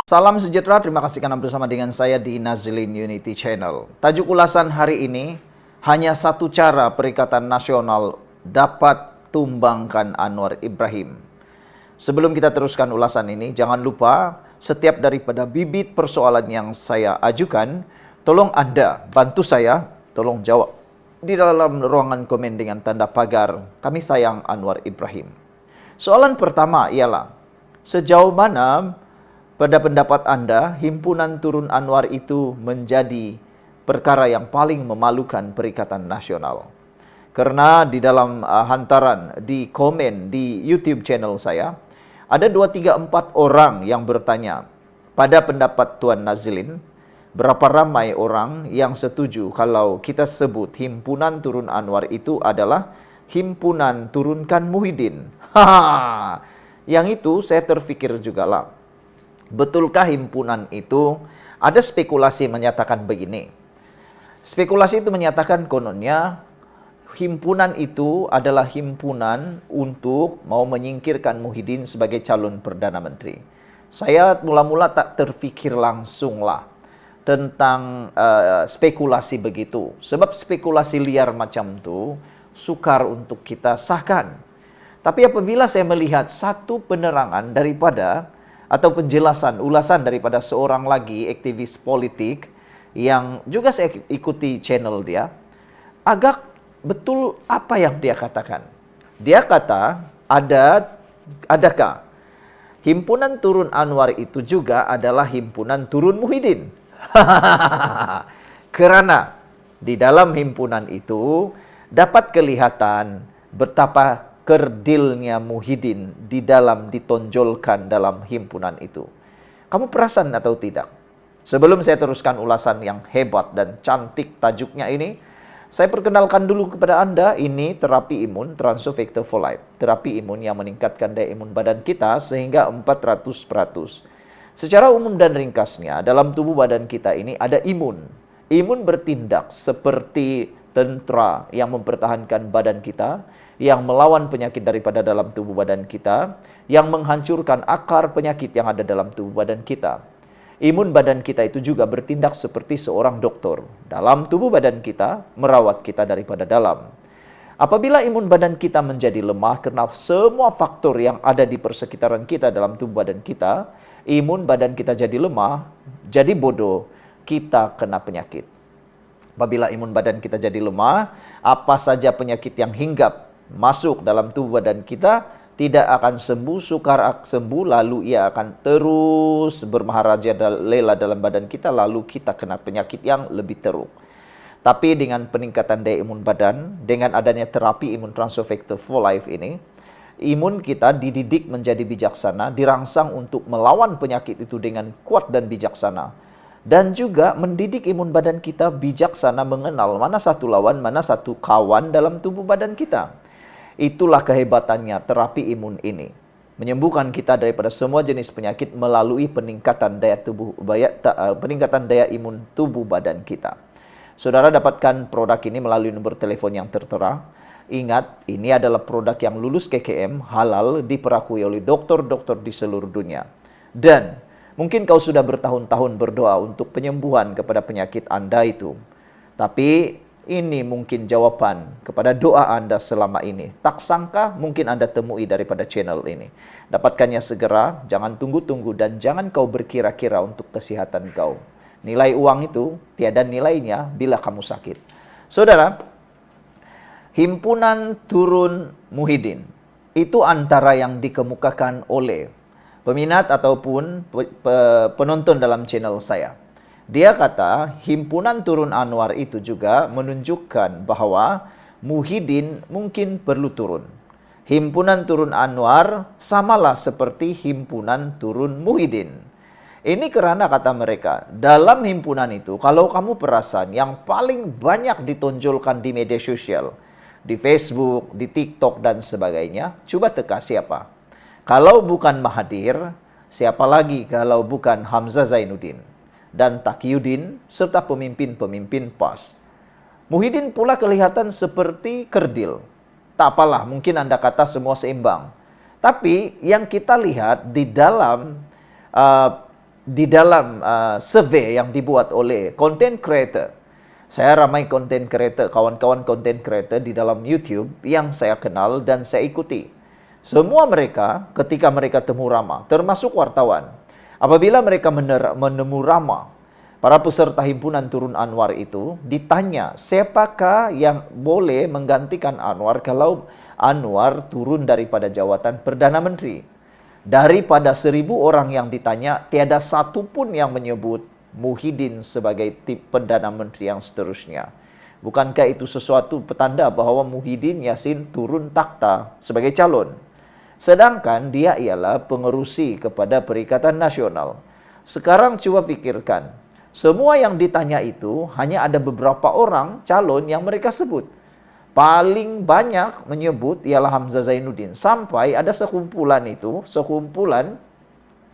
Salam sejahtera, terima kasih karena bersama dengan saya di Nazilin Unity Channel. Tajuk ulasan hari ini, hanya satu cara Perikatan Nasional dapat tumbangkan Anwar Ibrahim. Sebelum kita teruskan ulasan ini, jangan lupa setiap daripada bibit persoalan yang saya ajukan, tolong Anda bantu saya, tolong jawab di dalam ruangan komen dengan tanda pagar, kami sayang Anwar Ibrahim. Soalan pertama ialah, sejauh mana pada pendapat Anda, himpunan turun Anwar itu menjadi perkara yang paling memalukan Perikatan Nasional? Karena di dalam hantaran, di komen, di YouTube channel saya, ada 2, 3, 4 orang yang bertanya, pada pendapat Tuan Nazilin, berapa ramai orang yang setuju kalau kita sebut himpunan turun Anwar itu adalah himpunan turunkan Muhyiddin? Yang itu saya terfikir juga lah. Betulkah himpunan itu? Ada spekulasi menyatakan begini. Spekulasi itu menyatakan kononnya himpunan itu adalah himpunan untuk mau menyingkirkan Muhyiddin sebagai calon Perdana Menteri. Saya mula-mula tak terfikir langsung lah tentang spekulasi begitu. Sebab spekulasi liar macam itu sukar untuk kita sahkan. Tapi apabila saya melihat satu penerangan daripada atau penjelasan, ulasan daripada seorang lagi aktivis politik yang juga saya ikuti channel dia, agak betul apa yang dia katakan. Dia kata, adakah himpunan turun Anwar itu juga adalah himpunan turun Muhyiddin? Karena di dalam himpunan itu dapat kelihatan betapa kerdilnya Muhyiddin di dalam ditonjolkan dalam himpunan itu. Kamu perasan atau tidak? Sebelum saya teruskan ulasan yang hebat dan cantik tajuknya ini, saya perkenalkan dulu kepada Anda, ini terapi imun Transo Factor for Life. Terapi imun yang meningkatkan daya imun badan kita sehingga 400%. Secara umum dan ringkasnya, dalam tubuh badan kita ini ada imun. Imun bertindak seperti tentara yang mempertahankan badan kita, yang melawan penyakit daripada dalam tubuh badan kita, yang menghancurkan akar penyakit yang ada dalam tubuh badan kita. Imun badan kita itu juga bertindak seperti seorang dokter dalam tubuh badan kita, merawat kita daripada dalam. Apabila imun badan kita menjadi lemah karena semua faktor yang ada di persekitaran kita dalam tubuh badan kita, imun badan kita jadi lemah, jadi bodoh, kita kena penyakit. Apabila imun badan kita jadi lemah, apa saja penyakit yang hinggap masuk dalam tubuh badan kita tidak akan sembuh, sukar sembuh, lalu ia akan terus bermaharaja lela dalam badan kita, lalu kita kena penyakit yang lebih teruk. Tapi dengan peningkatan daya imun badan, dengan adanya terapi imun Transo Factor for Life ini, imun kita dididik menjadi bijaksana, dirangsang untuk melawan penyakit itu dengan kuat dan bijaksana. Dan juga mendidik imun badan kita bijaksana mengenal mana satu lawan, mana satu kawan dalam tubuh badan kita. Itulah kehebatannya terapi imun ini. Menyembuhkan kita daripada semua jenis penyakit melalui peningkatan daya imun tubuh badan kita. Saudara dapatkan produk ini melalui nomor telepon yang tertera. Ingat, ini adalah produk yang lulus KKM, halal, diperakui oleh dokter-dokter di seluruh dunia. Dan mungkin kau sudah bertahun-tahun berdoa untuk penyembuhan kepada penyakit Anda itu. Tapi ini mungkin jawaban kepada doa Anda selama ini. Tak sangka mungkin Anda temui daripada channel ini. Dapatkannya segera, jangan tunggu-tunggu dan jangan kau berkira-kira untuk kesehatan kau. Nilai uang itu tiada nilainya bila kamu sakit. Saudara, himpunan turun Muhyiddin itu antara yang dikemukakan oleh peminat ataupun penonton dalam channel saya. Dia kata himpunan turun Anwar itu juga menunjukkan bahwa Muhyiddin mungkin perlu turun. Himpunan turun Anwar samalah seperti himpunan turun Muhyiddin. Ini karena kata mereka, dalam himpunan itu kalau kamu perasan yang paling banyak ditonjolkan di media sosial, di Facebook, di TikTok dan sebagainya, coba teka siapa? Kalau bukan Mahathir, siapa lagi kalau bukan Hamzah Zainuddin dan Taqiyuddin serta pemimpin-pemimpin PAS. Muhyiddin pula kelihatan seperti kerdil. Tak apalah, mungkin Anda kata semua seimbang. Tapi yang kita lihat di dalam di dalam survei yang dibuat oleh content creator. Saya ramai content creator, kawan-kawan content creator di dalam YouTube yang saya kenal dan saya ikuti. Semua mereka ketika mereka temu Rama, termasuk wartawan, apabila mereka menemu Rama, para peserta himpunan Turun Anwar itu ditanya, siapakah yang boleh menggantikan Anwar kalau Anwar turun daripada jawatan Perdana Menteri? Daripada 1.000 orang yang ditanya, tiada satu pun yang menyebut Muhyiddin sebagai Perdana Menteri yang seterusnya. Bukankah itu sesuatu petanda bahawa Muhyiddin Yassin turun takhta sebagai calon? Sedangkan dia ialah pengerusi kepada Perikatan Nasional. Sekarang cuba pikirkan, semua yang ditanya itu hanya ada beberapa orang calon yang mereka sebut. Paling banyak menyebut ialah Hamzah Zainuddin. Sampai ada sekumpulan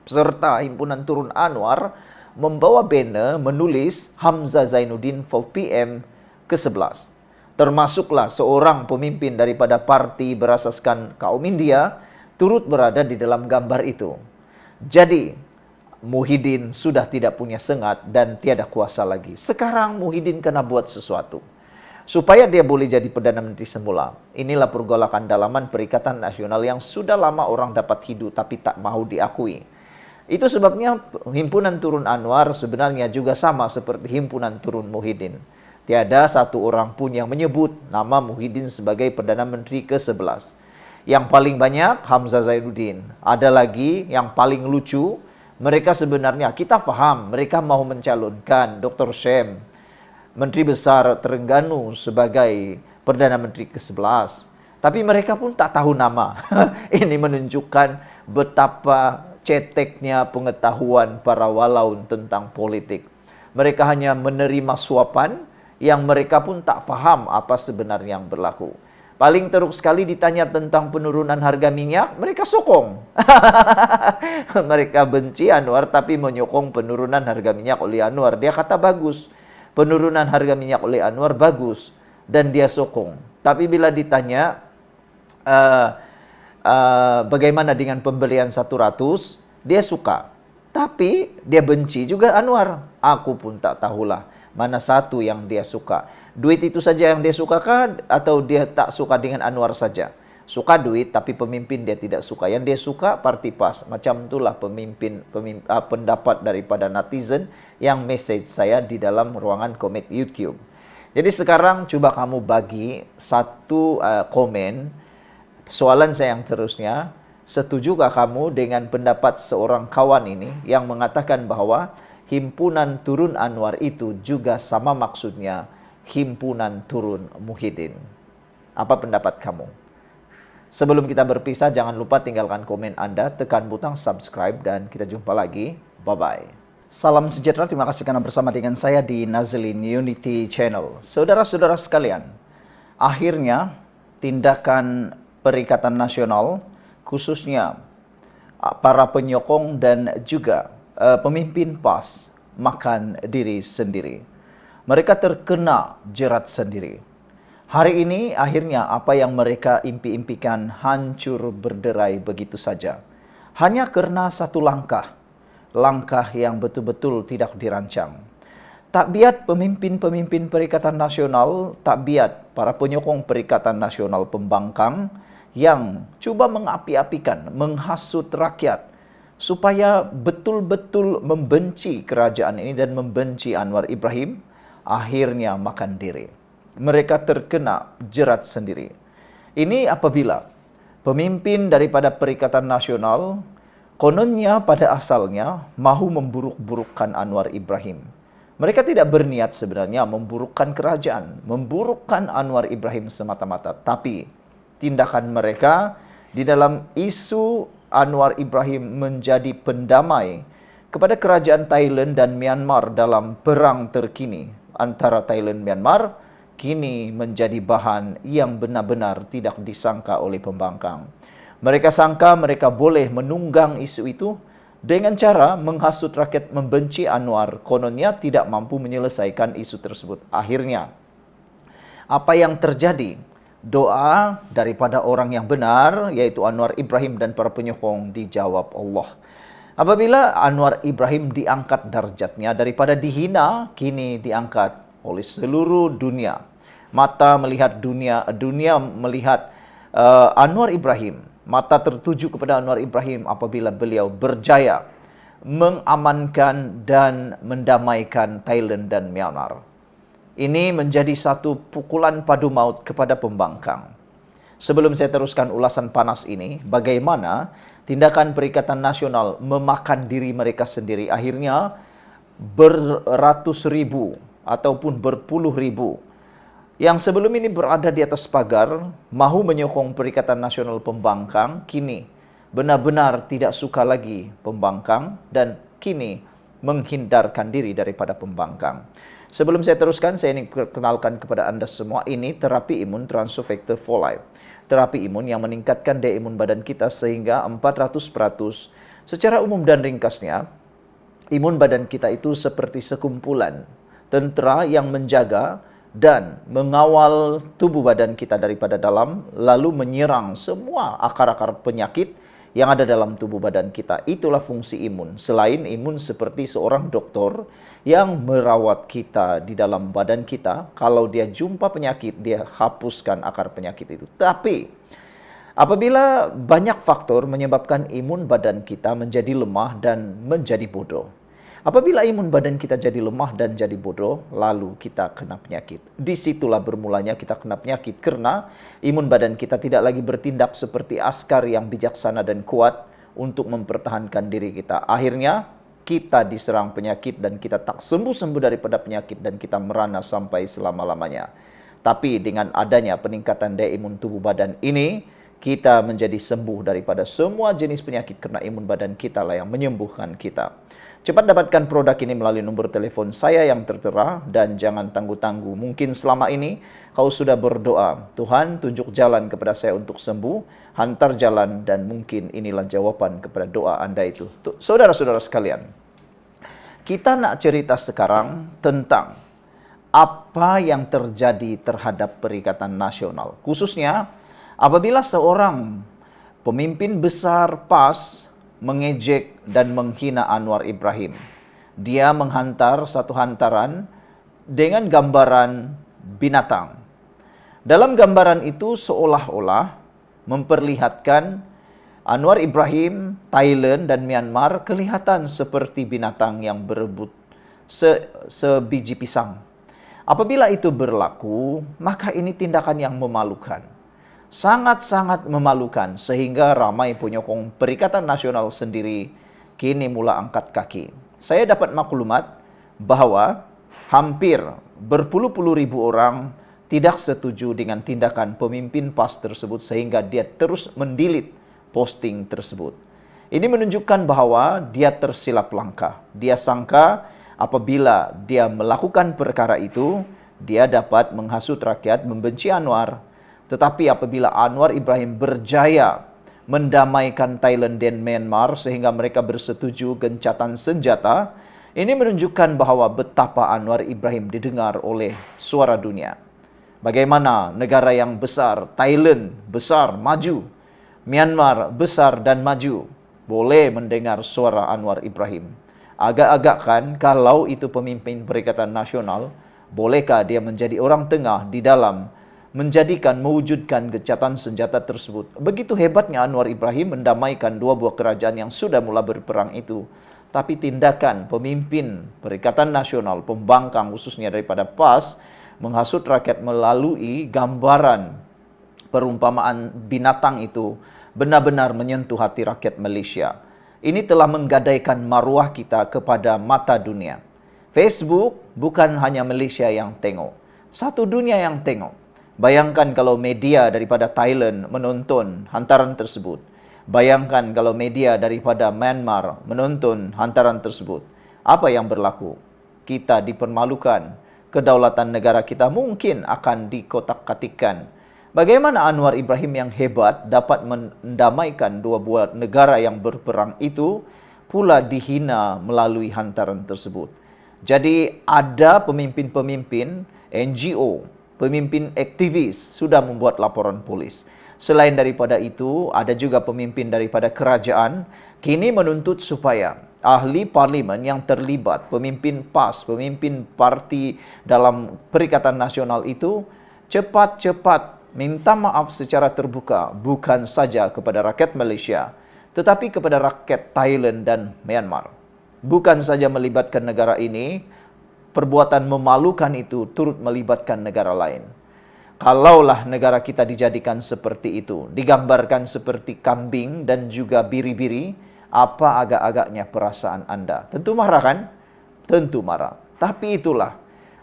peserta himpunan Turun Anwar membawa banner menulis Hamzah Zainuddin for PM ke-11. Termasuklah seorang pemimpin daripada parti berasaskan kaum India turut berada di dalam gambar itu. Jadi, Muhyiddin sudah tidak punya sengat dan tiada kuasa lagi. Sekarang Muhyiddin kena buat sesuatu supaya dia boleh jadi Perdana Menteri semula. Inilah pergolakan dalaman Perikatan Nasional yang sudah lama orang dapat hidup tapi tak mahu diakui. Itu sebabnya himpunan Turun Anwar sebenarnya juga sama seperti himpunan Turun Muhyiddin. Tiada satu orang pun yang menyebut nama Muhyiddin sebagai Perdana Menteri ke-11. Yang paling banyak Hamzah Zainuddin. Ada lagi yang paling lucu, mereka sebenarnya, kita faham mereka mau mencalonkan Dr. Syem, Menteri Besar Terengganu sebagai Perdana Menteri ke-11. Tapi mereka pun tak tahu nama. Ini menunjukkan betapa ceteknya pengetahuan para walaun tentang politik. Mereka hanya menerima suapan yang mereka pun tak faham apa sebenarnya yang berlaku. Paling teruk sekali ditanya tentang penurunan harga minyak, mereka sokong. Mereka benci Anwar tapi menyokong penurunan harga minyak oleh Anwar. Dia kata bagus. Penurunan harga minyak oleh Anwar bagus. Dan dia sokong. Tapi bila ditanya, bagaimana dengan pembelian 100, dia suka. Tapi dia benci juga Anwar. Aku pun tak tahulah mana satu yang dia suka. Duit itu saja yang dia sukakah atau dia tak suka dengan Anwar saja? Suka duit tapi pemimpin dia tidak suka. Yang dia suka parti PAS. Macam itulah pendapat daripada netizen yang message saya di dalam ruangan komen YouTube. Jadi sekarang coba kamu bagi satu komen. Soalan saya yang terusnya, setujukah kamu dengan pendapat seorang kawan ini yang mengatakan bahwa himpunan Turun Anwar itu juga sama maksudnya himpunan Turun Muhyiddin? Apa pendapat kamu? Sebelum kita berpisah, jangan lupa tinggalkan komen Anda, tekan butang subscribe, dan kita jumpa lagi. Bye-bye. Salam sejahtera, terima kasih karena bersama dengan saya di Nazlin Unity Channel. Saudara-saudara sekalian, akhirnya tindakan Perikatan Nasional, khususnya para penyokong dan juga pemimpin PAS, makan diri sendiri. Mereka terkena jerat sendiri. Hari ini akhirnya apa yang mereka impi-impikan hancur berderai begitu saja. Hanya karena satu langkah yang betul-betul tidak dirancang. Tak biat pemimpin-pemimpin Perikatan Nasional, tak biat para penyokong Perikatan Nasional pembangkang yang cuba mengapi-apikan, menghasut rakyat supaya betul-betul membenci kerajaan ini dan membenci Anwar Ibrahim, akhirnya makan diri. Mereka terkena jerat sendiri. Ini apabila pemimpin daripada Perikatan Nasional kononnya pada asalnya mahu memburuk-burukkan Anwar Ibrahim. Mereka tidak berniat sebenarnya memburukkan kerajaan, memburukkan Anwar Ibrahim semata-mata, tapi tindakan mereka di dalam isu Anwar Ibrahim menjadi pendamai kepada kerajaan Thailand dan Myanmar dalam perang terkini antara Thailand dan Myanmar, kini menjadi bahan yang benar-benar tidak disangka oleh pembangkang. Mereka sangka mereka boleh menunggang isu itu dengan cara menghasut rakyat membenci Anwar, kononnya tidak mampu menyelesaikan isu tersebut. Akhirnya, apa yang terjadi? Doa daripada orang yang benar, yaitu Anwar Ibrahim dan para penyokong, dijawab Allah. Apabila Anwar Ibrahim diangkat darjatnya daripada dihina, kini diangkat oleh seluruh dunia. Mata melihat dunia, dunia melihat Anwar Ibrahim. Mata tertuju kepada Anwar Ibrahim apabila beliau berjaya mengamankan dan mendamaikan Thailand dan Myanmar. Ini menjadi satu pukulan padu maut kepada pembangkang. Sebelum saya teruskan ulasan panas ini, bagaimana tindakan Perikatan Nasional memakan diri mereka sendiri, akhirnya beratus ribu ataupun berpuluh ribu yang sebelum ini berada di atas pagar, mahu menyokong Perikatan Nasional Pembangkang, kini benar-benar tidak suka lagi pembangkang dan kini menghindarkan diri daripada pembangkang. Sebelum saya teruskan, saya ingin kenalkan kepada Anda semua, ini terapi imun Transofector for Life. Terapi imun yang meningkatkan daya imun badan kita sehingga 400%. Secara umum dan ringkasnya, imun badan kita itu seperti sekumpulan tentara yang menjaga dan mengawal tubuh badan kita daripada dalam, lalu menyerang semua akar-akar penyakit yang ada dalam tubuh badan kita. Itulah fungsi imun. Selain imun seperti seorang dokter yang merawat kita di dalam badan kita, kalau dia jumpa penyakit, dia hapuskan akar penyakit itu. Tapi apabila banyak faktor menyebabkan imun badan kita menjadi lemah dan menjadi bodoh. Apabila imun badan kita jadi lemah dan jadi bodoh, lalu kita kena penyakit. Disitulah bermulanya kita kena penyakit, karena imun badan kita tidak lagi bertindak seperti askar yang bijaksana dan kuat untuk mempertahankan diri kita. Akhirnya kita diserang penyakit dan kita tak sembuh-sembuh daripada penyakit dan kita merana sampai selama-lamanya. Tapi dengan adanya peningkatan daya imun tubuh badan ini, kita menjadi sembuh daripada semua jenis penyakit karena imun badan kita lah yang menyembuhkan kita. Cepat dapatkan produk ini melalui nomor telepon saya yang tertera dan jangan tangguh-tangguh. Mungkin selama ini kau sudah berdoa, Tuhan tunjuk jalan kepada saya untuk sembuh, hantar jalan, dan mungkin inilah jawaban kepada doa Anda itu. Saudara-saudara sekalian, kita nak cerita sekarang tentang apa yang terjadi terhadap Perikatan Nasional. Khususnya apabila seorang pemimpin besar PAS mengejek dan menghina Anwar Ibrahim. Dia menghantar satu hantaran dengan gambaran binatang. Dalam gambaran itu seolah-olah memperlihatkan Anwar Ibrahim, Thailand dan Myanmar kelihatan seperti binatang yang berebut sebiji pisang. Apabila itu berlaku, maka ini tindakan yang memalukan. Sangat-sangat memalukan sehingga ramai penyokong Perikatan Nasional sendiri kini mula angkat kaki. Saya dapat maklumat bahwa hampir berpuluh-puluh ribu orang tidak setuju dengan tindakan pemimpin PAS tersebut sehingga dia terus mendelete posting tersebut. Ini menunjukkan bahwa dia tersilap langkah. Dia sangka apabila dia melakukan perkara itu, dia dapat menghasut rakyat membenci Anwar. Tetapi apabila Anwar Ibrahim berjaya mendamaikan Thailand dan Myanmar sehingga mereka bersetuju gencatan senjata, ini menunjukkan bahwa betapa Anwar Ibrahim didengar oleh suara dunia. Bagaimana negara yang besar, Thailand besar, maju, Myanmar besar dan maju, boleh mendengar suara Anwar Ibrahim. Agak-agak kan kalau itu pemimpin Perikatan Nasional, bolehkah dia menjadi orang tengah di dalam mewujudkan gencatan senjata tersebut. Begitu hebatnya Anwar Ibrahim mendamaikan dua buah kerajaan yang sudah mula berperang itu. Tapi tindakan pemimpin Perikatan Nasional, pembangkang khususnya daripada PAS, menghasut rakyat melalui gambaran perumpamaan binatang itu benar-benar menyentuh hati rakyat Malaysia. Ini telah menggadaikan maruah kita kepada mata dunia. Facebook bukan hanya Malaysia yang tengok, satu dunia yang tengok. Bayangkan kalau media daripada Thailand menonton hantaran tersebut. Bayangkan kalau media daripada Myanmar menonton hantaran tersebut. Apa yang berlaku? Kita dipermalukan. Kedaulatan negara kita mungkin akan dikotak-katikkan. Bagaimana Anwar Ibrahim yang hebat dapat mendamaikan dua buah negara yang berperang itu pula dihina melalui hantaran tersebut. Jadi ada pemimpin-pemimpin NGO, pemimpin aktivis sudah membuat laporan polis. Selain daripada itu, ada juga pemimpin daripada kerajaan kini menuntut supaya ahli parlimen yang terlibat, pemimpin PAS, pemimpin parti dalam Perikatan Nasional itu cepat-cepat minta maaf secara terbuka, bukan saja kepada rakyat Malaysia, tetapi kepada rakyat Thailand dan Myanmar. Bukan saja melibatkan negara ini, perbuatan memalukan itu turut melibatkan negara lain. Kalaulah negara kita dijadikan seperti itu, digambarkan seperti kambing dan juga biri-biri, apa agak-agaknya perasaan Anda? Tentu marah kan? Tentu marah. Tapi itulah,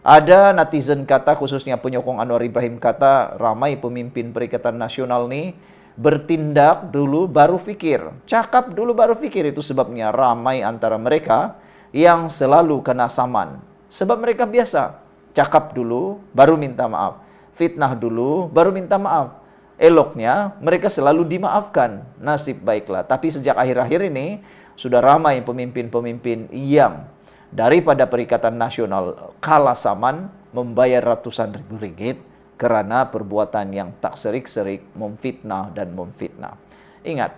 ada netizen kata, khususnya penyokong Anwar Ibrahim kata, ramai pemimpin Perikatan Nasional nih bertindak dulu baru fikir. Cakap dulu baru fikir, itu sebabnya ramai antara mereka yang selalu kena saman. Sebab mereka biasa, cakap dulu baru minta maaf. Fitnah dulu, baru minta maaf. Eloknya, mereka selalu dimaafkan. Nasib baiklah. Tapi sejak akhir-akhir ini, sudah ramai pemimpin-pemimpin yang daripada Perikatan Nasional kalah saman, membayar ratusan ribu ringgit karena perbuatan yang tak serik-serik, memfitnah dan memfitnah. Ingat,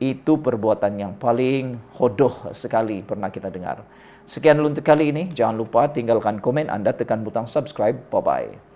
itu perbuatan yang paling hodoh sekali pernah kita dengar. Sekian dulu untuk kali ini. Jangan lupa tinggalkan komen Anda, tekan butang subscribe. Bye-bye.